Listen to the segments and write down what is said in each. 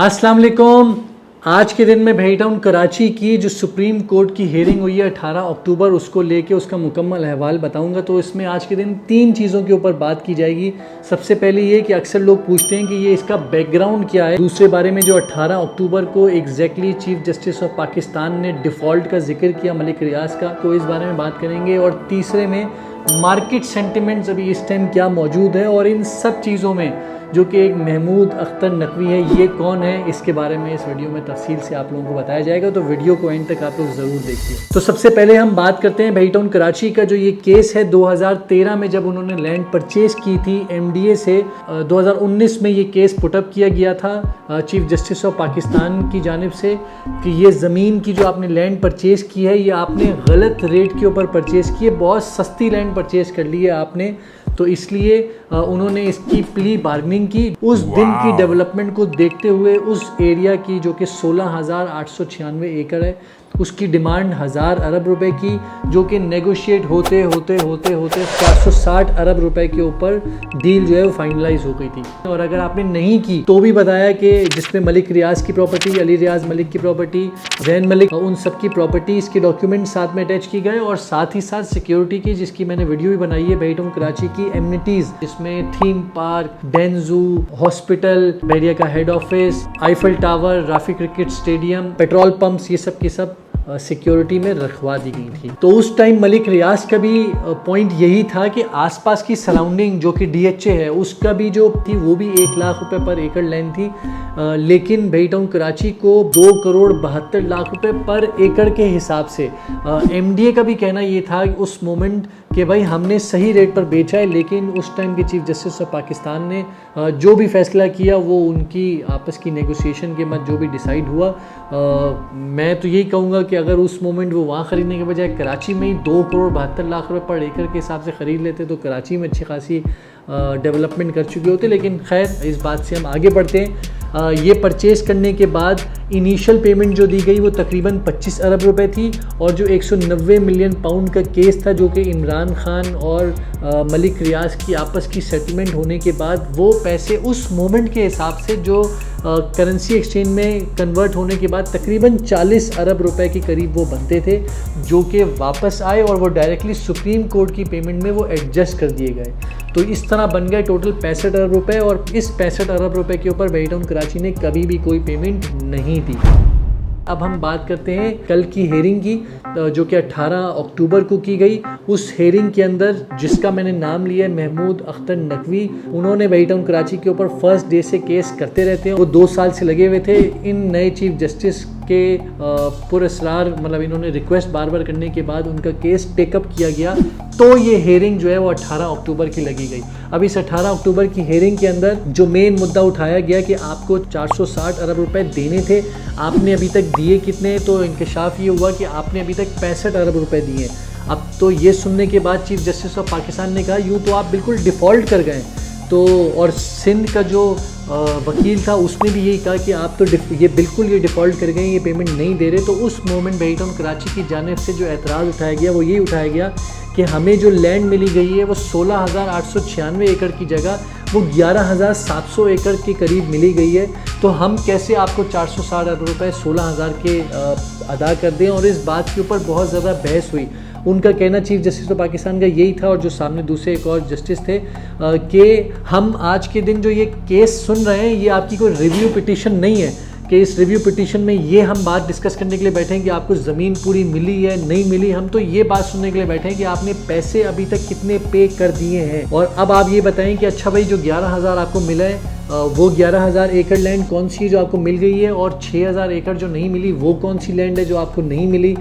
अस्सलाम वालेकुम। आज के दिन में भाई टाउन कराची की जो सुप्रीम कोर्ट की हेयरिंग हुई है 18 अक्टूबर, उसको लेके उसका मुकम्मल अहवाल बताऊंगा। तो इसमें आज के दिन 3 चीज़ों के ऊपर बात की जाएगी। सबसे पहले ये कि अक्सर लोग पूछते हैं कि ये इसका बैकग्राउंड क्या है। दूसरे बारे में जो 18 अक्टूबर को exactly chief justice of Pakistan ने डिफ़ॉल्ट का जिक्र किया मलिक रियाज का, तो इस बारे में बात करेंगे। और तीसरे में मार्केट सेंटिमेंट्स अभी इस टाइम क्या मौजूद है, और इन सब चीज़ों में जो कि एक महमूद अख्तर नकवी है, ये कौन है, इसके बारे में इस वीडियो में तफसील से आप लोगों को बताया जाएगा। तो वीडियो को एंड तक आप लोग ज़रूर देखिए। तो सबसे पहले हम बात करते हैं भाई टाउन कराची का। जो ये केस है 2013 में जब उन्होंने लैंड परचेज़ की थी MDA से, 2019 में ये केस पुटअप किया गया था चीफ जस्टिस ऑफ पाकिस्तान की जानिब से कि ये ज़मीन की जो आपने लैंड परचेज़ की है, ये आपने गलत रेट के ऊपर परचेज़ की है, बहुत सस्ती लैंड परचेज़ कर ली है आपने। तो इसलिए उन्होंने इसकी प्ली बार्गनिंग की। उस दिन की डेवलपमेंट को देखते हुए उस एरिया की जो कि 16,896 एकड़ है, उसकी डिमांड 1000 अरब रुपए की, जो कि नेगोशिएट होते होते 460 अरब रुपए के ऊपर डील जो है वो फाइनलाइज हो गई थी। और अगर आपने नहीं की तो भी बताया कि जिसमें मलिक रियाज की प्रॉपर्टी, अली रियाज मलिक की प्रॉपर्टी, जैन मलिक, उन सब की प्रॉपर्टीज़ के डॉक्यूमेंट साथ में अटैच की गए, और साथ ही साथ सिक्योरिटी की, जिसकी मैंने वीडियो भी बनाई है, भाई टाउन कराची की एमिनिटीज़, जिसमें थीम पार्क, डेंजू, हॉस्पिटल, बैरिया का head office, Eiffel tower, Rafi cricket stadium, petrol pumps, ये सब के सब सिक्योरिटी में रखवा दी गई थी। तो उस टाइम मलिक रियाज का भी पॉइंट यही था कि आसपास की सराउंडिंग जो कि DHA है, उसका भी जो थी वो भी 1 लाख रुपए पर एकड़ लैंड थी। लेकिन भाई टाउन कराची को 2,72,00,000 रुपए पर एकड़ के हिसाब से MDA का भी कहना ये था उस मोमेंट कि भाई हमने सही रेट पर बेचा है। लेकिन उस टाइम के चीफ जस्टिस ऑफ पाकिस्तान ने जो भी फैसला किया वो उनकी आपस की नेगोशिएशन के बाद जो भी डिसाइड हुआ, मैं तो यही कहूँगा कि अगर उस मोमेंट वो वहाँ ख़रीदने के बजाय कराची में ही 2,72,00,000 रुपए पर एकड़ के हिसाब से ख़रीद लेते तो कराची में अच्छी खासी डेवलपमेंट कर चुके होते। लेकिन खैर, इस बात से हम आगे बढ़ते हैं। ये परचेज़ करने के बाद इनिशियल पेमेंट जो दी गई वो तकरीबन 25 अरब रुपए थी, और जो 190 मिलियन पाउंड का केस था जो कि इमरान खान और मलिक रियाज की आपस की सेटलमेंट होने के बाद वो पैसे उस मोमेंट के हिसाब से जो करेंसी एक्सचेंज में कन्वर्ट होने के बाद तकरीबन 40 अरब रुपए के करीब वो बनते थे, जो कि वापस आए और वो डायरेक्टली सुप्रीम कोर्ट की पेमेंट में वो एडजस्ट कर दिए गए। तो इस तरह बन गए टोटल 65 अरब रुपए, और इस 65 अरब रुपए के ऊपर भाई टाउन कराची ने कभी भी कोई पेमेंट नहीं दी। अब हम बात करते हैं कल की हेयरिंग की, जो कि 18 अक्टूबर को की गई। उस हेयरिंग के अंदर जिसका मैंने नाम लिया है महमूद अख्तर नकवी, उन्होंने भाई टाउन कराची के ऊपर फर्स्ट डे से केस करते रहते हैं। वो 2 साल से लगे हुए थे। इन नए चीफ जस्टिस के पुरअसरार मतलब इन्होंने रिक्वेस्ट बार बार करने के बाद उनका केस टेकअप किया गया, तो ये हेयरिंग जो है वो 18 अक्टूबर की लगी गई। अब इस 18 अक्टूबर की हेयरिंग के अंदर जो मेन मुद्दा उठाया गया कि आपको 460 अरब रुपए देने थे, आपने अभी तक दिए कितने, तो इंकशाफ ये हुआ कि आपने अभी तक 65 अरब रुपए दिए। अब तो ये सुनने के बाद चीफ जस्टिस ऑफ पाकिस्तान ने कहा यूँ तो आप बिल्कुल डिफ़ॉल्ट कर गए। तो और सिंध का जो वकील था उसने भी यही कहा कि आप तो ये डिफ़ॉल्ट कर गए, ये पेमेंट नहीं दे रहे। तो उस मोमेंट भाई टाउन कराची की जानिब से जो एतराज़ उठाया गया वो ये उठाया गया कि हमें जो लैंड मिली गई है वो 16,896 एकड़ की जगह वो 11,700 एकड़ के करीब मिली गई है। तो हम कैसे आपको 460 अरब रुपये 16,000 के अदा कर दें। और इस बात के ऊपर बहुत ज़्यादा बहस हुई। उनका कहना चीफ जस्टिस ऑफ पाकिस्तान का यही था, और जो सामने दूसरे एक और जस्टिस थे, कि हम आज के दिन जो ये केस सुन रहे हैं ये आपकी कोई रिव्यू पिटीशन नहीं है कि इस रिव्यू पिटीशन में ये हम बात डिस्कस करने के लिए बैठे हैं कि आपको ज़मीन पूरी मिली है नहीं मिली। हम तो ये बात सुनने के लिए बैठे हैं कि आपने पैसे अभी तक कितने पे कर दिए हैं। और अब आप ये बताएं कि अच्छा भाई जो 11,000 आपको मिला है वो 11,000 एकड़ लैंड कौन सी है जो आपको मिल गई है, और 6,000 एकड़ जो नहीं मिली वो कौन सी लैंड है जो आपको नहीं मिली।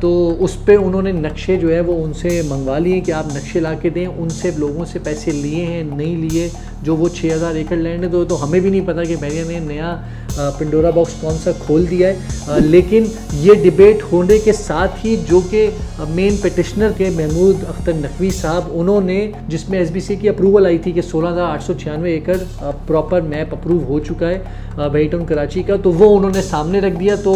तो उस पर उन्होंने नक्शे जो है वो उनसे मंगवा लिए कि आप नक्शे ला के दें। उनसे लोगों से पैसे लिए हैं नहीं लिए, जो वो 6,000 एकड़ लैंड है। तो हमें भी नहीं पता कि बैरिया ने नया पिंडोरा बॉक्स कौन सा खोल दिया है। लेकिन ये डिबेट होने के साथ ही जो कि मेन पिटिशनर के महमूद अख्तर नकवी साहब, उन्होंने जिसमें SBC की अप्रूवल आई थी कि 16,896 एकड़ प्रॉपर मैप अप्रूव हो चुका है भाई टाउन कराची का, तो वो उन्होंने सामने रख दिया। तो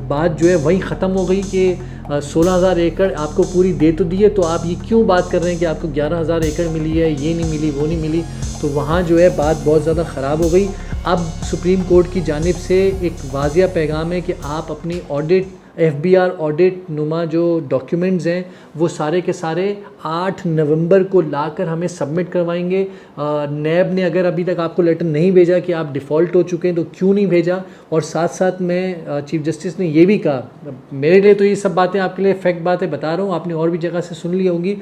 बात जो है वहीं ख़त्म हो गई कि 16,000 एकड़ आपको पूरी दे तो दी है, तो आप ये क्यों बात कर रहे हैं कि आपको 11,000 एकड़ मिली है, ये नहीं मिली वो नहीं मिली। तो वहाँ जो है बात बहुत ज़्यादा ख़राब हो गई। अब सुप्रीम कोर्ट की जानिब से एक वाजिया पैगाम है कि आप अपनी ऑडिट FBR ऑडिट नुमा जो डॉक्यूमेंट्स हैं वो सारे के सारे 8 नवंबर को लाकर हमें सबमिट करवाएंगे। नैब ने अगर अभी तक आपको लेटर नहीं भेजा कि आप डिफ़ॉल्ट हो चुके हैं तो क्यों नहीं भेजा, और साथ साथ में चीफ जस्टिस ने ये भी कहा, मेरे लिए तो ये सब बातें आपके लिए फैक्ट बातें बता रहा हूँ, आपने और भी जगह से सुन ली होंगी,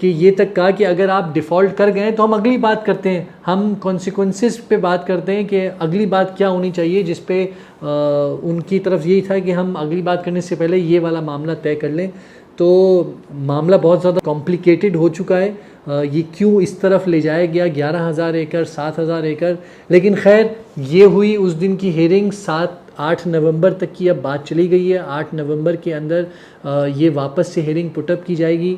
कि ये तक कहा कि अगर आप डिफ़ॉल्ट कर गए तो हम अगली बात करते हैं, हम कॉन्सिक्वेंसेस पे बात करते हैं कि अगली बात क्या होनी चाहिए, जिस पे उनकी तरफ यही था कि हम अगली बात करने से पहले ये वाला मामला तय कर लें। तो मामला बहुत ज़्यादा कॉम्प्लिकेटेड हो चुका है, ये क्यों इस तरफ ले जाया गया 11,000 एकड़ 7,000 एकड़, लेकिन खैर ये हुई उस दिन की हेयरिंग। 8 नवंबर तक की अब बात चली गई है। 8 नवंबर के अंदर ये वापस से हेयरिंग पुटअप की जाएगी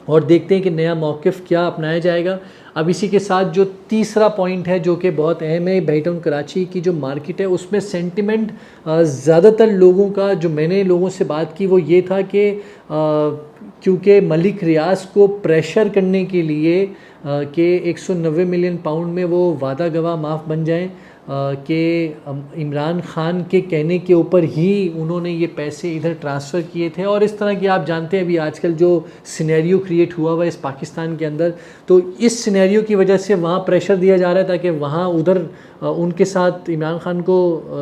और देखते हैं कि नया मौक़िफ़ क्या अपनाया जाएगा। अब इसी के साथ जो तीसरा पॉइंट है जो कि बहुत अहम है, भाईटाउन कराची की जो मार्केट है उसमें सेंटिमेंट ज़्यादातर लोगों का, जो मैंने लोगों से बात की, वो ये था कि क्योंकि मलिक रियाज को प्रेशर करने के लिए कि 190 मिलियन पाउंड में वो वादा गवाह माफ़ बन जाएं, कि इमरान ख़ान के कहने के ऊपर ही उन्होंने ये पैसे इधर ट्रांसफ़र किए थे। और इस तरह की आप जानते हैं अभी आजकल जो सिनेरियो क्रिएट हुआ हुआ है इस पाकिस्तान के अंदर, तो इस सिनेरियो की वजह से वहाँ प्रेशर दिया जा रहा है ताकि वहाँ उधर उनके साथ इमरान ख़ान को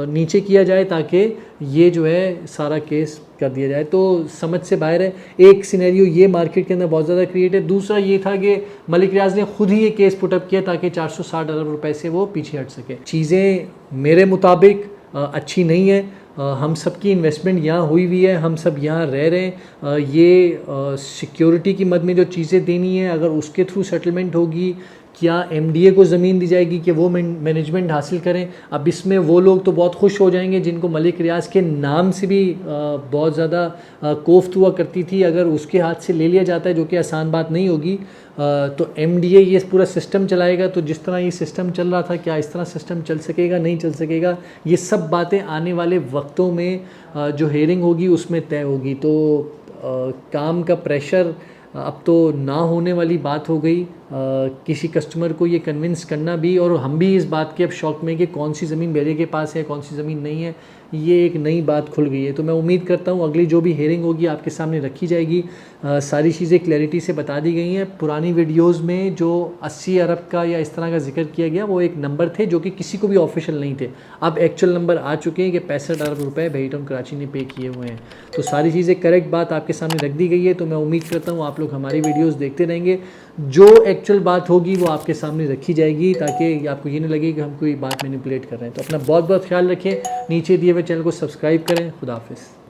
नीचे किया जाए ताकि ये जो है सारा केस कर दिया जाए। तो समझ से बाहर है। एक सिनेरियो ये मार्केट के अंदर बहुत ज़्यादा क्रिएट है। दूसरा ये था कि मलिक रियाज ने खुद ही ये केस पुटअप किया ताकि 460 अरब रुपए से वो पीछे हट सके। चीज़ें मेरे मुताबिक अच्छी नहीं है। हम सब की इन्वेस्टमेंट यहाँ हुई हुई है, हम सब यहाँ रह रहे हैं। ये सिक्योरिटी की मद में जो चीज़ें देनी है अगर उसके थ्रू सेटलमेंट होगी, क्या MDA को ज़मीन दी जाएगी कि वो मैनेजमेंट हासिल करें। अब इसमें वो लोग तो बहुत खुश हो जाएंगे जिनको मलिक रियाज के नाम से भी बहुत ज़्यादा कोफ्त हुआ करती थी, अगर उसके हाथ से ले लिया जाता है, जो कि आसान बात नहीं होगी। तो MDA ये पूरा सिस्टम चलाएगा। तो जिस तरह ये सिस्टम चल रहा था, क्या इस तरह सिस्टम चल सकेगा, नहीं चल सकेगा, ये सब बातें आने वाले वक्तों में जो हेयरिंग होगी उसमें तय होगी। तो काम का प्रेशर अब तो ना होने वाली बात हो गई। किसी कस्टमर को ये कन्विंस करना भी, और हम भी इस बात के अब शौक में कि कौन सी ज़मीन मेरे के पास है कौन सी ज़मीन नहीं है, ये एक नई बात खुल गई है। तो मैं उम्मीद करता हूँ अगली जो भी हेयरिंग होगी आपके सामने रखी जाएगी। सारी चीज़ें क्लैरिटी से बता दी गई हैं। पुरानी वीडियोज़ में जो 80 अरब का या इस तरह का जिक्र किया गया वो एक नंबर थे जो कि किसी को भी ऑफिशियल नहीं थे। अब एक्चुअल नंबर आ चुके हैं कि 65 अरब रुपये भाईटाउन कराची ने पे किए हुए हैं। तो सारी चीज़ें करेक्ट बात आपके सामने रख दी गई है। तो मैं उम्मीद करता हूँ आप लोग हमारी वीडियोज़ देखते रहेंगे। जो एक्चुअल बात होगी वो आपके सामने रखी जाएगी ताकि आपको ये नहीं लगे कि हम कोई बात मैनिपुलेट कर रहे हैं। तो अपना बहुत बहुत ख्याल रखें। नीचे दिए हुए चैनल को सब्सक्राइब करें। खुदा हाफिज़।